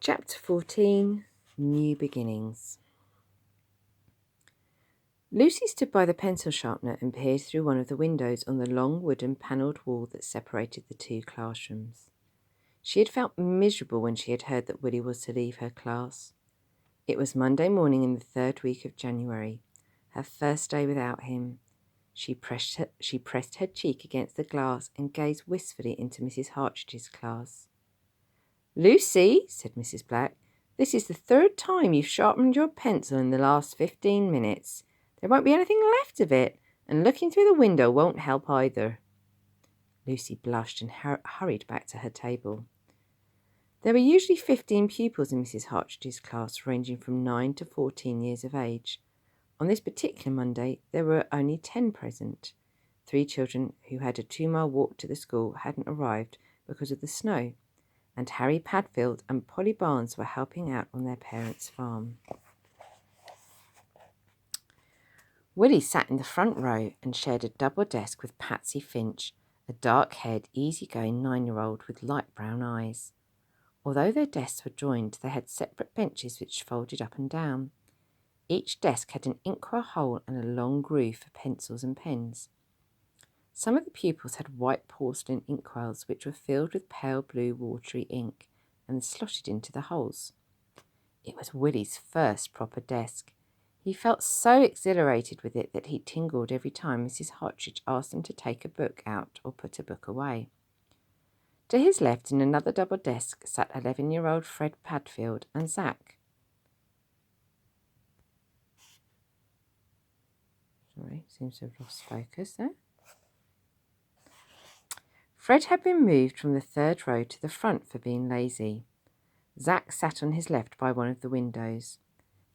Chapter 14, New Beginnings. Lucy stood by the pencil sharpener and peered through one of the windows on the long wooden panelled wall that separated the two classrooms. She had felt miserable when she had heard that Willie was to leave her class. It was Monday morning in the third week of January, her first day without him. She pressed her cheek against the glass and gazed wistfully into Mrs. Hartridge's class. "Lucy," said Mrs. Black, "this is the third time you've sharpened your pencil in the last 15 minutes. There won't be anything left of it, and looking through the window won't help either." Lucy blushed and hurried back to her table. There were usually 15 pupils in Mrs. Hartridge's class, ranging from 9 to 14 years of age. On this particular Monday, there were only 10 present. 3 children who had a 2-mile walk to the school hadn't arrived because of the snow, and Harry Padfield and Polly Barnes were helping out on their parents' farm. Willie sat in the front row and shared a double desk with Patsy Finch, a dark-haired, easy-going 9-year-old with light brown eyes. Although their desks were joined, they had separate benches which folded up and down. Each desk had an inkwell hole and a long groove for pencils and pens. Some of the pupils had white porcelain inkwells which were filled with pale blue watery ink and slotted into the holes. It was Willie's first proper desk. He felt so exhilarated with it that he tingled every time Mrs. Hartridge asked him to take a book out or put a book away. To his left, in another double desk, sat 11-year-old Fred Padfield and Zack. Sorry, seems to have lost focus there. Fred had been moved from the third row to the front for being lazy. Zack sat on his left by one of the windows.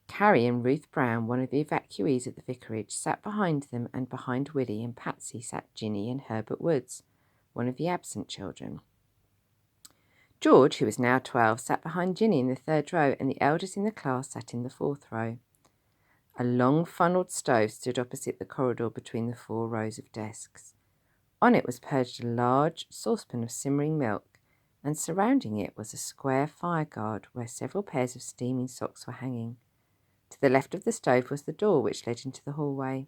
Carrie and Ruth Brown, one of the evacuees at the vicarage, sat behind them, and behind Willie and Patsy sat Ginny and Herbert Woods, one of the absent children. George, who was now 12, sat behind Ginny in the third row, and the eldest in the class sat in the fourth row. A long funnelled stove stood opposite the corridor between the 4 rows of desks. On it was perched a large saucepan of simmering milk, and surrounding it was a square fireguard where several pairs of steaming socks were hanging. To the left of the stove was the door which led into the hallway.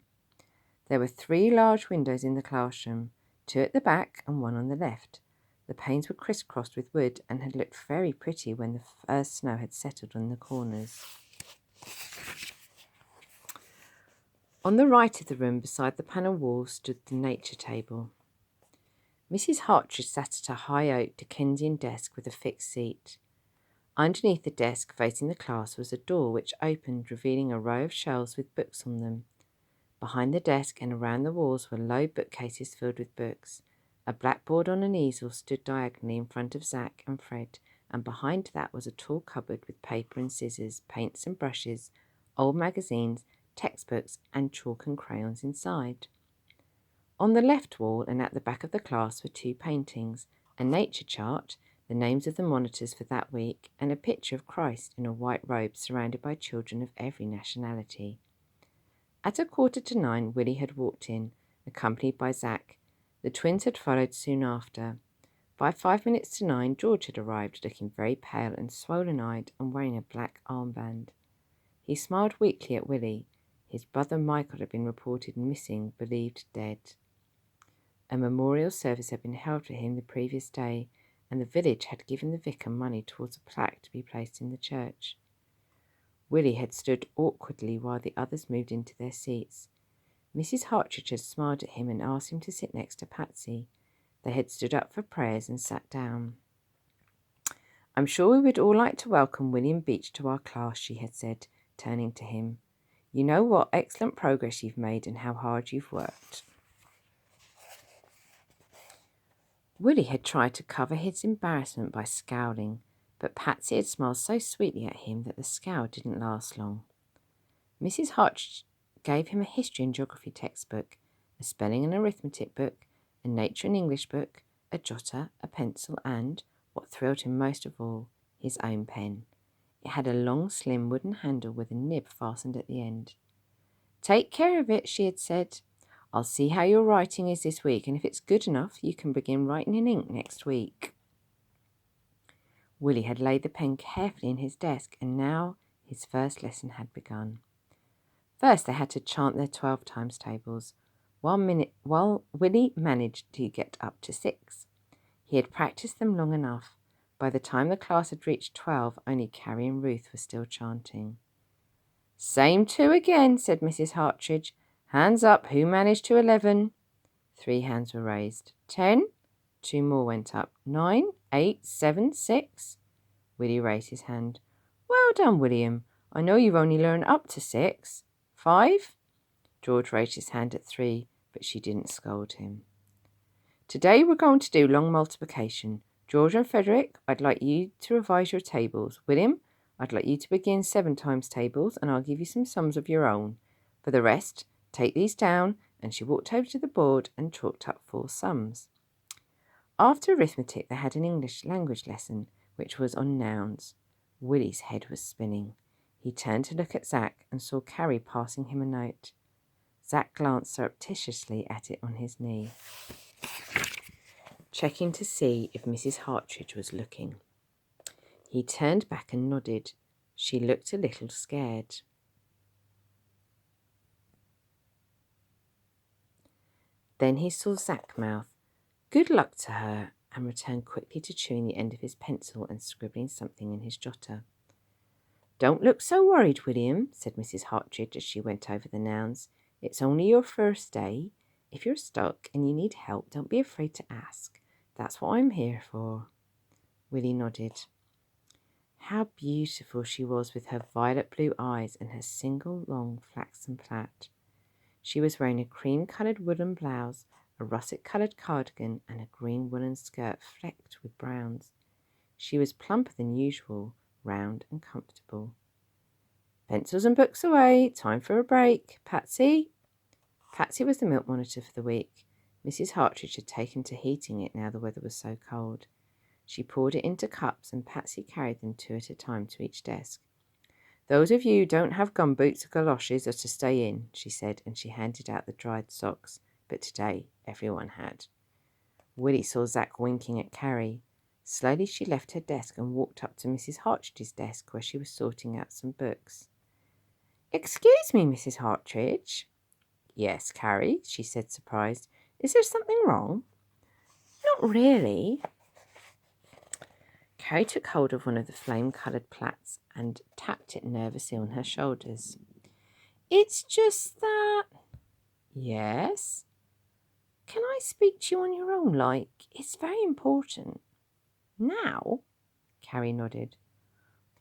There were 3 large windows in the classroom, 2 at the back and 1 on the left. The panes were crisscrossed with wood and had looked very pretty when the first snow had settled on the corners. On the right of the room, beside the panel wall, stood the nature table. Mrs. Hartridge sat at a high oak Dickensian desk with a fixed seat. Underneath the desk, facing the class, was a door which opened, revealing a row of shelves with books on them. Behind the desk and around the walls were low bookcases filled with books. A blackboard on an easel stood diagonally in front of Zack and Fred, and behind that was a tall cupboard with paper and scissors, paints and brushes, old magazines, textbooks, and chalk and crayons inside. On the left wall and at the back of the class were 2 paintings, a nature chart, the names of the monitors for that week, and a picture of Christ in a white robe surrounded by children of every nationality. At 8:45, Willie had walked in, accompanied by Zack. The twins had followed soon after. By 5 minutes to 9, George had arrived, looking very pale and swollen-eyed and wearing a black armband. He smiled weakly at Willie. His brother Michael had been reported missing, believed dead. A memorial service had been held for him the previous day, and the village had given the vicar money towards a plaque to be placed in the church. Willie had stood awkwardly while the others moved into their seats. Mrs. Hartridge had smiled at him and asked him to sit next to Patsy. They had stood up for prayers and sat down. "I'm sure we would all like to welcome William Beach to our class," she had said, turning to him. "You know what excellent progress you've made and how hard you've worked." Willie had tried to cover his embarrassment by scowling, but Patsy had smiled so sweetly at him that the scowl didn't last long. Mrs. Hartridge gave him a history and geography textbook, a spelling and arithmetic book, a nature and English book, a jotter, a pencil, and, what thrilled him most of all, his own pen. It had a long, slim wooden handle with a nib fastened at the end. "Take care of it," she had said. "I'll see how your writing is this week, and if it's good enough, you can begin writing in ink next week." Willie had laid the pen carefully in his desk, and now his first lesson had begun. First, they had to chant their 12 times tables, while Willie managed to get up to 6. He had practiced them long enough. By the time the class had reached 12, only Carrie and Ruth were still chanting. "Same 2 again," said Mrs. Hartridge. "Hands up, who managed to 11? 3 hands were raised. 10? 2 more went up. 9, 8, 7, 6. Willie raised his hand. "Well done, William. I know you've only learned up to 6. 5? George raised his hand at 3, but she didn't scold him. "Today we're going to do long multiplication. George and Frederick, I'd like you to revise your tables. William, I'd like you to begin 7 times tables, and I'll give you some sums of your own. For the rest, take these down," and she walked over to the board and chalked up 4 sums. After arithmetic, they had an English language lesson, which was on nouns. Willie's head was spinning. He turned to look at Zack and saw Carrie passing him a note. Zack glanced surreptitiously at it on his knee, checking to see if Mrs. Hartridge was looking. He turned back and nodded. She looked a little scared. Then he saw Zack mouth, "Good luck to her," and returned quickly to chewing the end of his pencil and scribbling something in his jotter. "Don't look so worried, William," said Mrs. Hartridge as she went over the nouns. "It's only your first day. If you're stuck and you need help, don't be afraid to ask. That's what I'm here for." Willie nodded. How beautiful she was with her violet blue eyes and her single long flaxen plait. She was wearing a cream-coloured woolen blouse, a russet-coloured cardigan, and a green woolen skirt flecked with browns. She was plumper than usual, round and comfortable. "Pencils and books away. Time for a break. Patsy?" Patsy was the milk monitor for the week. Mrs. Hartridge had taken to heating it now the weather was so cold. She poured it into cups, and Patsy carried them 2 at a time to each desk. "Those of you who don't have gumboots or galoshes are to stay in," she said, and she handed out the dried socks. But today everyone had. Willie saw Zack winking at Carrie. Slowly she left her desk and walked up to Mrs. Hartridge's desk, where she was sorting out some books. "Excuse me, Mrs. Hartridge." "Yes, Carrie," she said, surprised. "Is there something wrong?" "Not really." Carrie took hold of one of the flame-coloured plaits and tapped it nervously on her shoulders. "It's just that—" "Yes?" "Can I speak to you on your own, like? It's very important." "Now?" Carrie nodded.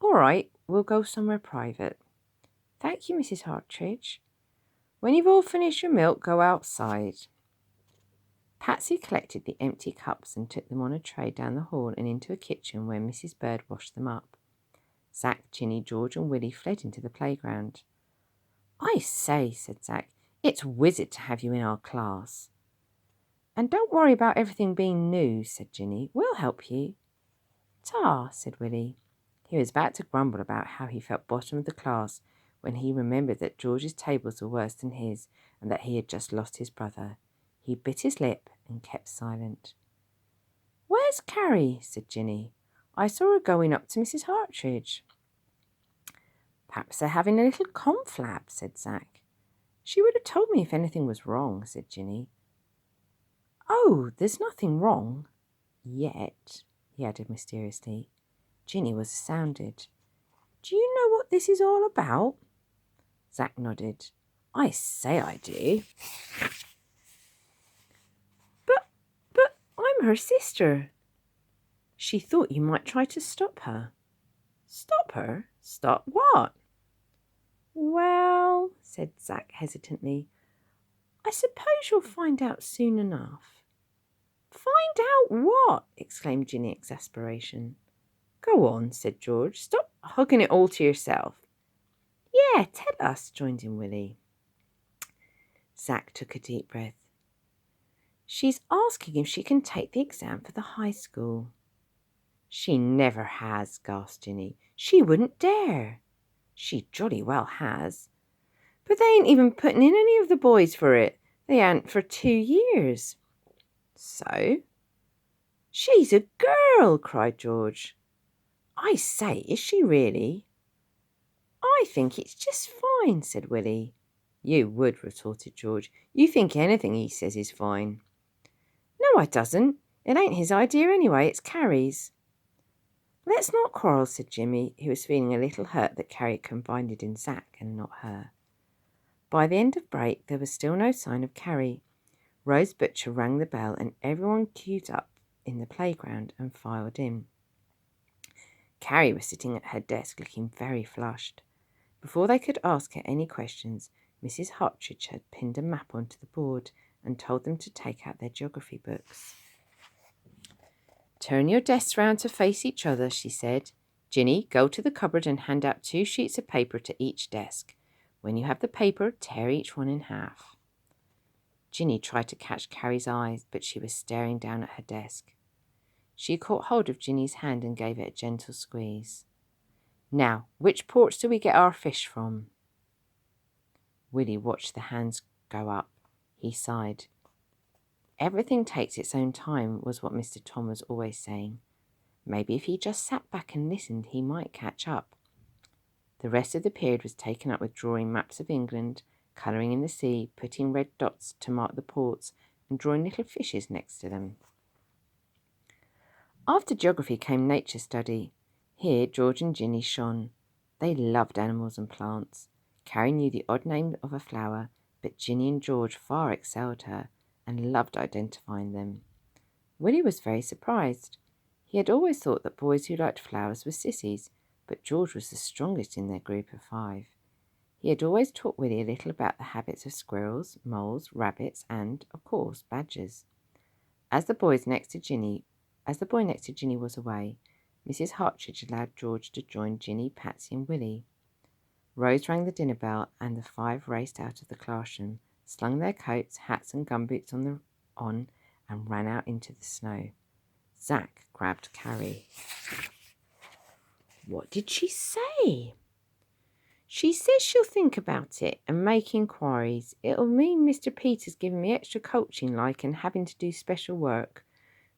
"All right, we'll go somewhere private." "Thank you, Mrs. Hartridge." "When you've all finished your milk, go outside." Patsy collected the empty cups and took them on a tray down the hall and into a kitchen where Mrs. Bird washed them up. Zack, Ginny, George and Willie fled into the playground. "I say," said Zack, "it's wizard to have you in our class." "And don't worry about everything being new," said Ginny. "We'll help you." "Ta," said Willie. He was about to grumble about how he felt bottom of the class when he remembered that George's tables were worse than his and that he had just lost his brother. He bit his lip and kept silent. "Where's Carrie?" said Ginny. "I saw her going up to Mrs. Hartridge." "Perhaps they're having a little confab," said Zack. "She would have told me if anything was wrong," said Ginny. "Oh, there's nothing wrong. Yet," he added mysteriously. Ginny was astounded. "Do you know what this is all about?" Zack nodded. "I say I do." But I'm her sister." "She thought you might try to stop her." "Stop her? Stop what?" "Well," said Zack hesitantly, "I suppose you'll find out soon enough." "Find out what?" exclaimed Ginny in exasperation. "Go on," said George. "Stop hugging it all to yourself." "Yeah, tell us," joined in Willie. Zack took a deep breath. "She's asking if she can take the exam for the high school." "She never has," gasped Ginny. "She wouldn't dare." "She jolly well has." "But they ain't even putting in any of the boys for it. They ain't for 2 years." "So?" "She's a girl," cried George. I say, is she really? I think it's just fine, said Willie. You would, retorted George. You think anything he says is fine. No, I doesn't. It ain't his idea anyway, it's Carrie's. Let's not quarrel, said Jimmy, who was feeling a little hurt that Carrie confided in Zack and not her. By the end of break, there was still no sign of Carrie. Rose Butcher rang the bell and everyone queued up in the playground and filed in. Carrie was sitting at her desk looking very flushed. Before they could ask her any questions, Mrs. Hotchidge had pinned a map onto the board and told them to take out their geography books. Turn your desks round to face each other, she said. Ginny, go to the cupboard and hand out 2 sheets of paper to each desk. When you have the paper, tear each one in half. Ginny tried to catch Carrie's eyes, but she was staring down at her desk. She caught hold of Ginny's hand and gave it a gentle squeeze. Now, which ports do we get our fish from? Willie watched the hands go up. He sighed. Everything takes its own time, was what Mr. Tom was always saying. Maybe if he just sat back and listened, he might catch up. The rest of the period was taken up with drawing maps of England, colouring in the sea, putting red dots to mark the ports, and drawing little fishes next to them. After geography came nature study. Here George and Ginny shone. They loved animals and plants. Carrie knew the odd name of a flower, but Ginny and George far excelled her and loved identifying them. Willie was very surprised. He had always thought that boys who liked flowers were sissies, but George was the strongest in their group of 5. He had always taught Willie a little about the habits of squirrels, moles, rabbits, and, of course, badgers. As the boy next to Ginny was away, Mrs. Hotchidge allowed George to join Ginny, Patsy, and Willie. Rose rang the dinner bell, and the 5 raced out of the classroom, slung their coats, hats, and gumboots on, and ran out into the snow. Zack grabbed Carrie. What did she say? She says she'll think about it and make inquiries. It'll mean Mr. Peter's giving me extra coaching like and having to do special work.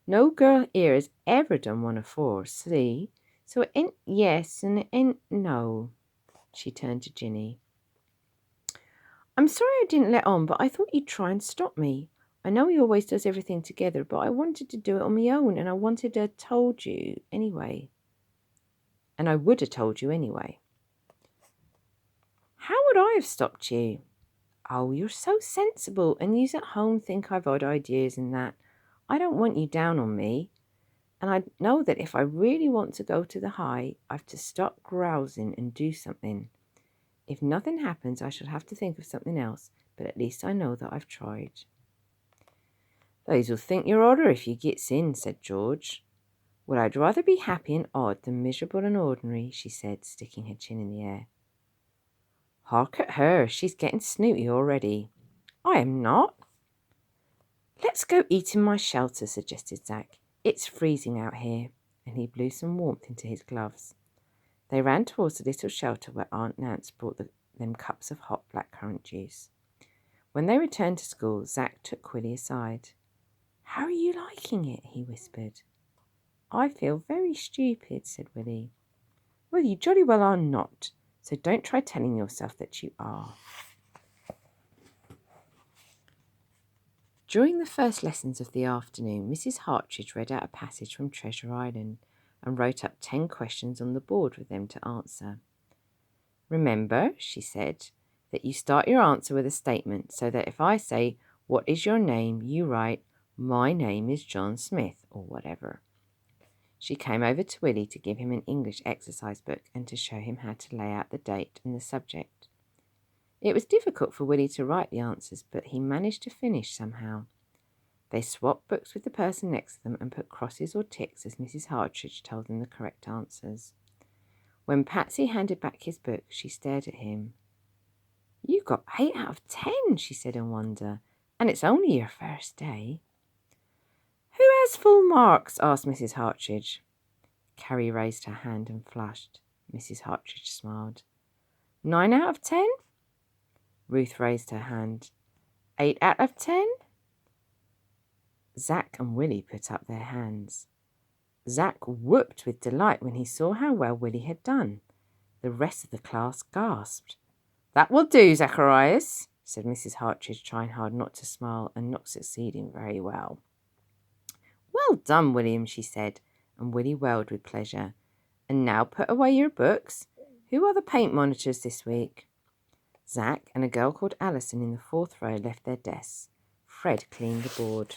No girl here has ever done one afore, see? So it ain't yes and it ain't no. She turned to Ginny. I'm sorry I didn't let on, but I thought you'd try and stop me. I know he always does everything together, but I wanted to do it on my own, and I wanted to have told you anyway. And I would have told you anyway. How would I have stopped you? Oh, you're so sensible, and yous at home think I've odd ideas and that. I don't want you down on me. And I know that if I really want to go to the high, I've to stop grousing and do something. If nothing happens, I shall have to think of something else, but at least I know that I've tried. They'll think you're odder if you gets in, said George. Well, I'd rather be happy and odd than miserable and ordinary, she said, sticking her chin in the air. Hark at her, she's getting snooty already. I am not. Let's go eat in my shelter, suggested Zack. It's freezing out here, and he blew some warmth into his gloves. They ran towards the little shelter where Aunt Nance brought them cups of hot blackcurrant juice. When they returned to school, Zack took Willie aside. How are you liking it? He whispered. I feel very stupid, said Willie. Well, you jolly well are not, so don't try telling yourself that you are. During the first lessons of the afternoon, Mrs. Hartridge read out a passage from Treasure Island and wrote up 10 questions on the board for them to answer. Remember, she said, that you start your answer with a statement, so that if I say, what is your name, you write, my name is John Smith, or whatever. She came over to Willie to give him an English exercise book and to show him how to lay out the date and the subject. It was difficult for Willie to write the answers, but he managed to finish somehow. They swapped books with the person next to them and put crosses or ticks as Mrs. Hartridge told them the correct answers. When Patsy handed back his book, she stared at him. You got 8 out of 10, she said in wonder, and it's only your first day. Who has full marks? Asked Mrs. Hartridge. Carrie raised her hand and flushed. Mrs. Hartridge smiled. 9 out of 10? Ruth raised her hand. 8 out of 10? Zack and Willie put up their hands. Zack whooped with delight when he saw how well Willie had done. The rest of the class gasped. "That will do, Zacharias," said Mrs. Hartridge, trying hard not to smile and not succeeding very well. "Well done, William," she said, and Willie whirled with pleasure. "And now put away your books. Who are the paint monitors this week?" Zack and a girl called Alison in the fourth row left their desks. Fred cleaned the board.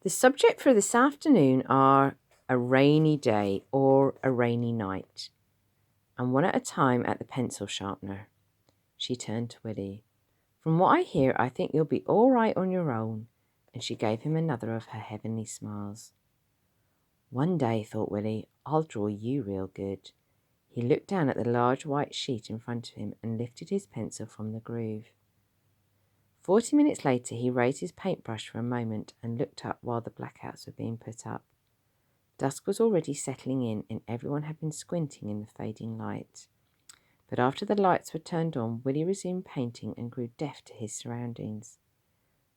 The subject for this afternoon are a rainy day or a rainy night, and one at a time at the pencil sharpener. She turned to Willie. "From what I hear, I think you'll be all right on your own," and she gave him another of her heavenly smiles. "One day," thought Willie, "I'll draw you real good." He looked down at the large white sheet in front of him and lifted his pencil from the groove. 40 minutes later, he raised his paintbrush for a moment and looked up while the blackouts were being put up. Dusk was already settling in and everyone had been squinting in the fading light. But after the lights were turned on, Willie resumed painting and grew deaf to his surroundings.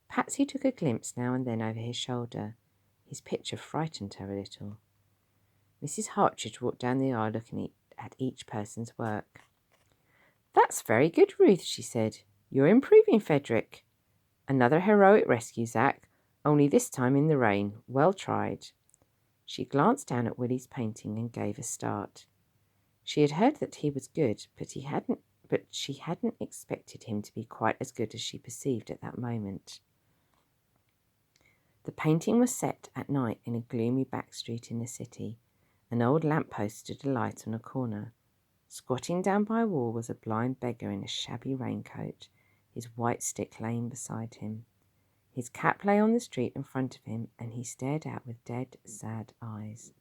Patsy took a glimpse now and then over his shoulder. His picture frightened her a little. Mrs. Hartridge walked down the aisle looking at each person's work. "That's very good, Ruth," she said. "You're improving, Frederick. Another heroic rescue, Zack, only this time in the rain. Well tried." She glanced down at Willie's painting and gave a start. She had heard that he was good, but she hadn't expected him to be quite as good as she perceived at that moment. The painting was set at night in a gloomy back street in the city. An old lamp-post stood alight on a corner. Squatting down by a wall was a blind beggar in a shabby raincoat, his white stick laying beside him. His cap lay on the street in front of him, and he stared out with dead, sad eyes.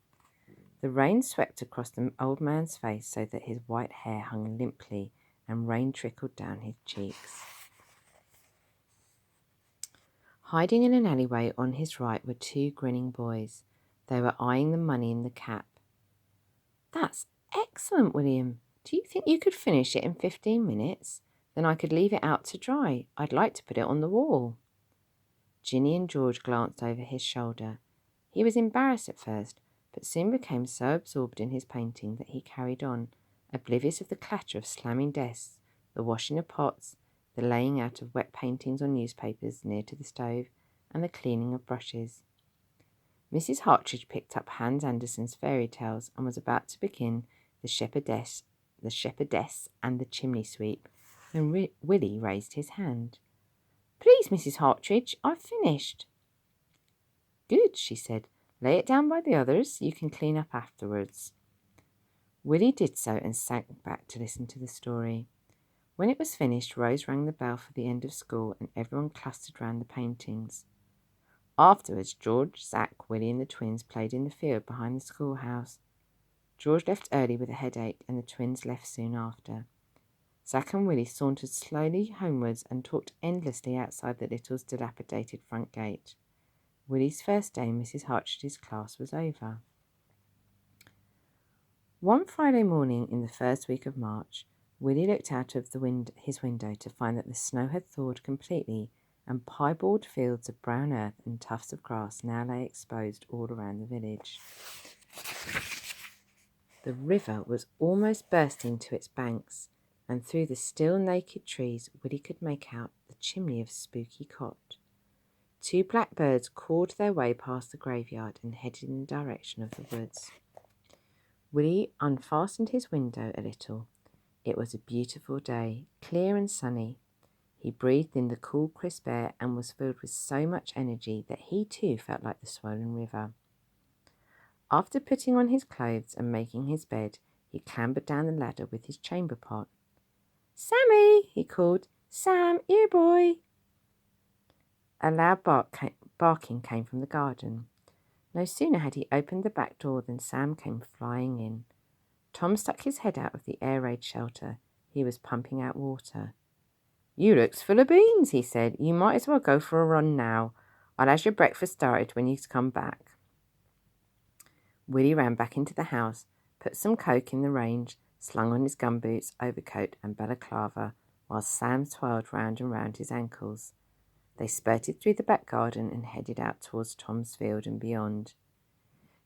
The rain swept across the old man's face so that his white hair hung limply and rain trickled down his cheeks. Hiding in an alleyway on his right were two grinning boys. They were eyeing the money in the cap. "That's excellent, William. Do you think you could finish it in 15 minutes? Then I could leave it out to dry. I'd like to put it on the wall." Ginny and George glanced over his shoulder. He was embarrassed at first, but soon became so absorbed in his painting that he carried on, oblivious of the clatter of slamming desks, the washing of pots, the laying out of wet paintings on newspapers near to the stove, and the cleaning of brushes. Mrs. Hartridge picked up Hans Andersen's fairy tales and was about to begin the shepherdess and the chimney sweep when Willie raised his hand. "Please, Mrs. Hartridge, I've finished." "Good," she said. "Lay it down by the others. You can clean up afterwards." Willie did so and sank back to listen to the story. When it was finished, Rose rang the bell for the end of school and everyone clustered round the paintings. Afterwards, George, Zack, Willie and the twins played in the field behind the schoolhouse. George left early with a headache and the twins left soon after. Zack and Willie sauntered slowly homewards and talked endlessly outside the little dilapidated front gate. Willie's first day in Mrs. Hartridge's class was over. One Friday morning in the first week of March, Willie looked out of his window to find that the snow had thawed completely and piebald fields of brown earth and tufts of grass now lay exposed all around the village. The river was almost bursting to its banks, and through the still naked trees Willie could make out the chimney of Spooky Cot. Two black birds cawed their way past the graveyard and headed in the direction of the woods. Willie unfastened his window a little. It was a beautiful day, clear and sunny. He breathed in the cool, crisp air and was filled with so much energy that he too felt like the swollen river. After putting on his clothes and making his bed, he clambered down the ladder with his chamber pot. "Sammy!" he called. "Sam, here, boy!" A loud barking came from the garden. No sooner had he opened the back door than Sam came flying in. Tom stuck his head out of the air raid shelter. He was pumping out water. "You looks full of beans," he said. "You might as well go for a run now. I'll have your breakfast started when you come back." Willie ran back into the house, put some coke in the range, slung on his gumboots, overcoat and balaclava, while Sam twirled round and round his ankles. They spurted through the back garden and headed out towards Tom's field and beyond.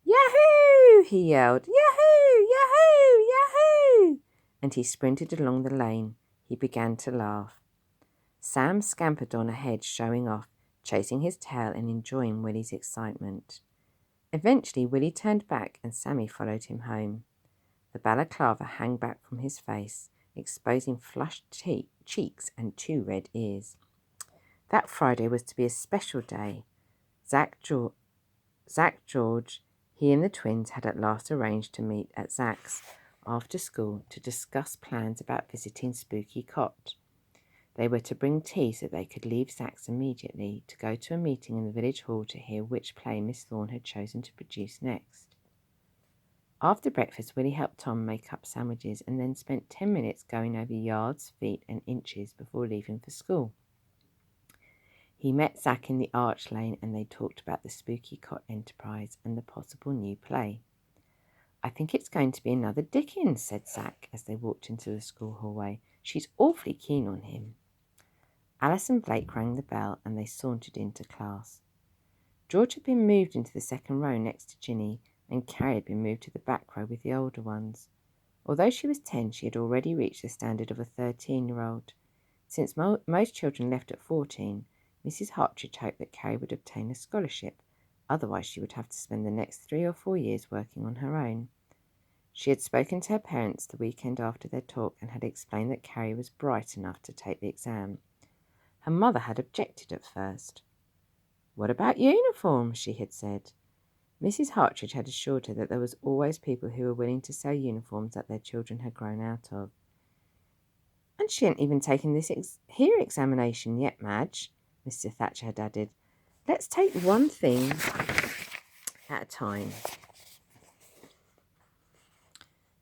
Yahoo! He yelled. Yahoo! Yahoo! Yahoo! And he sprinted along the lane. He began to laugh. Sam scampered on ahead, showing off, chasing his tail and enjoying Willie's excitement. Eventually, Willie turned back and Sammy followed him home. The balaclava hung back from his face, exposing flushed cheeks and 2 red ears. That Friday was to be a special day. Zach, George, he and the twins had at last arranged to meet at Zach's after school to discuss plans about visiting Spooky Cot. They were to bring tea so they could leave Zach's immediately to go to a meeting in the village hall to hear which play Miss Thorne had chosen to produce next. After breakfast, Willie helped Tom make up sandwiches and then spent 10 minutes going over yards, feet and inches before leaving for school. He met Zach in the arch lane and they talked about the Spooky Cot enterprise and the possible new play. I think it's going to be another Dickens, said Zach as they walked into the school hallway. She's awfully keen on him. Alice and Blake rang the bell and they sauntered into class. George had been moved into the second row next to Ginny, and Carrie had been moved to the back row with the older ones. Although she was 10, she had already reached the standard of a 13-year-old. Since most children left at 14, Mrs. Hartridge hoped that Carrie would obtain a scholarship, otherwise she would have to spend the next 3 or 4 years working on her own. She had spoken to her parents the weekend after their talk and had explained that Carrie was bright enough to take the exam. Her mother had objected at first. What about uniforms? She had said. Mrs. Hartridge had assured her that there was always people who were willing to sell uniforms that their children had grown out of. And she hadn't even taken this here examination yet, Madge, Mr. Thatcher had added. Let's take one thing at a time.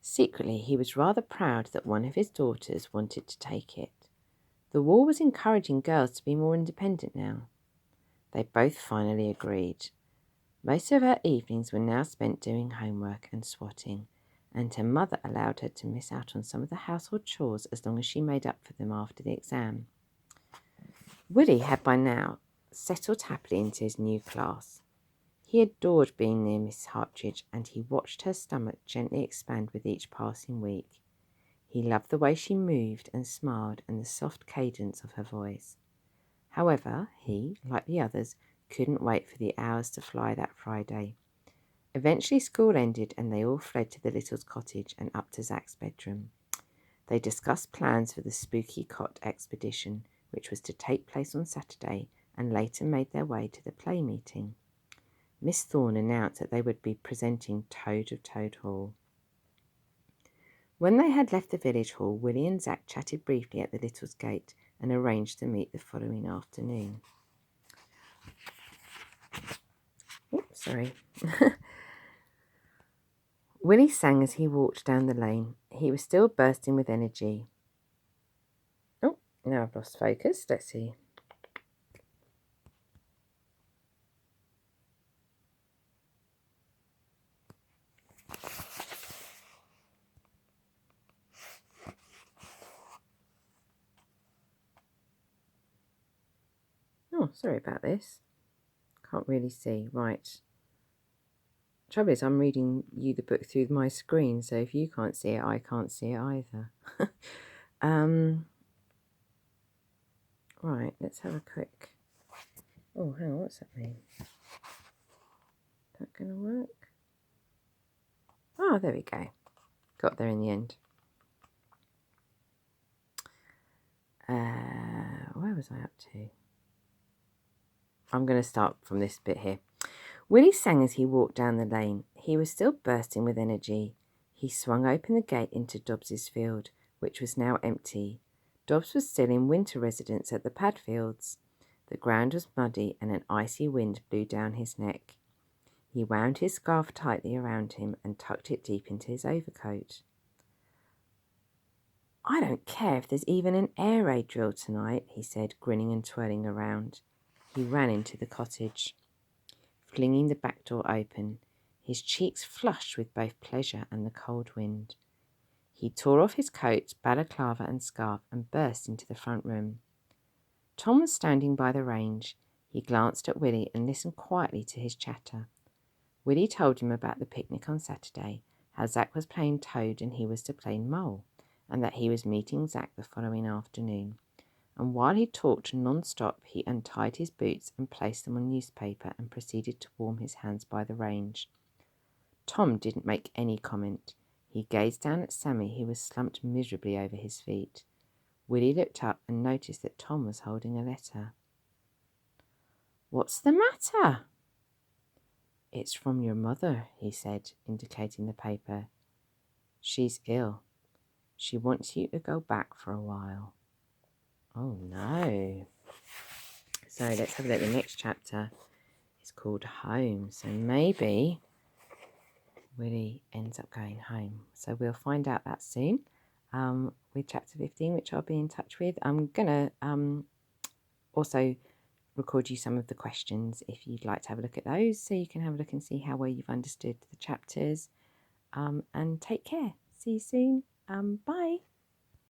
Secretly, he was rather proud that one of his daughters wanted to take it. The war was encouraging girls to be more independent now. They both finally agreed. Most of her evenings were now spent doing homework and swatting, and her mother allowed her to miss out on some of the household chores as long as she made up for them after the exam. Willie had by now settled happily into his new class. He adored being near Miss Hartridge, and he watched her stomach gently expand with each passing week. He loved the way she moved and smiled and the soft cadence of her voice. However, he, like the others, couldn't wait for the hours to fly that Friday. Eventually school ended and they all fled to the Littles' cottage and up to Zach's bedroom. They discussed plans for the Spooky Cot expedition, which was to take place on Saturday, and later made their way to the play meeting. Miss Thorne announced that they would be presenting Toad of Toad Hall. When they had left the village hall, Willie and Zach chatted briefly at the Littles' gate and arranged to meet the following afternoon. Oops, sorry. Willie sang as he walked down the lane. He was still bursting with energy. Oh, now I've lost focus. Let's see. Oh, sorry about this. Can't really see. Right. Trouble is, I'm reading you the book through my screen, so if you can't see it, I can't see it either. Right, let's have a quick... Oh, hang on, what's that mean? Is that going to work? Oh, there we go. Got there in the end. Where was I up to? I'm going to start from this bit here. Willie sang as he walked down the lane. He was still bursting with energy. He swung open the gate into Dobbs's field, which was now empty. Dobbs was still in winter residence at the Padfields. The ground was muddy and an icy wind blew down his neck. He wound his scarf tightly around him and tucked it deep into his overcoat. I don't care if there's even an air raid drill tonight, he said, grinning and twirling around. He ran into the cottage, flinging the back door open, his cheeks flushed with both pleasure and the cold wind. He tore off his coat, balaclava and scarf and burst into the front room. Tom was standing by the range. He glanced at Willie and listened quietly to his chatter. Willie told him about the picnic on Saturday, how Zack was playing Toad and he was to play Mole, and that he was meeting Zack the following afternoon. And while he talked non-stop, he untied his boots and placed them on newspaper and proceeded to warm his hands by the range. Tom didn't make any comment. He gazed down at Sammy, who was slumped miserably over his feet. Willie looked up and noticed that Tom was holding a letter. "What's the matter?" "It's from your mother," he said, indicating the paper. "She's ill. She wants you to go back for a while." Oh no. So let's have a look at the next chapter. It's called Home. So maybe Willie ends up going home. So we'll find out that soon with chapter 15, which I'll be in touch with. I'm going to also record you some of the questions if you'd like to have a look at those, so you can have a look and see how well you've understood the chapters. And take care. See you soon. Bye.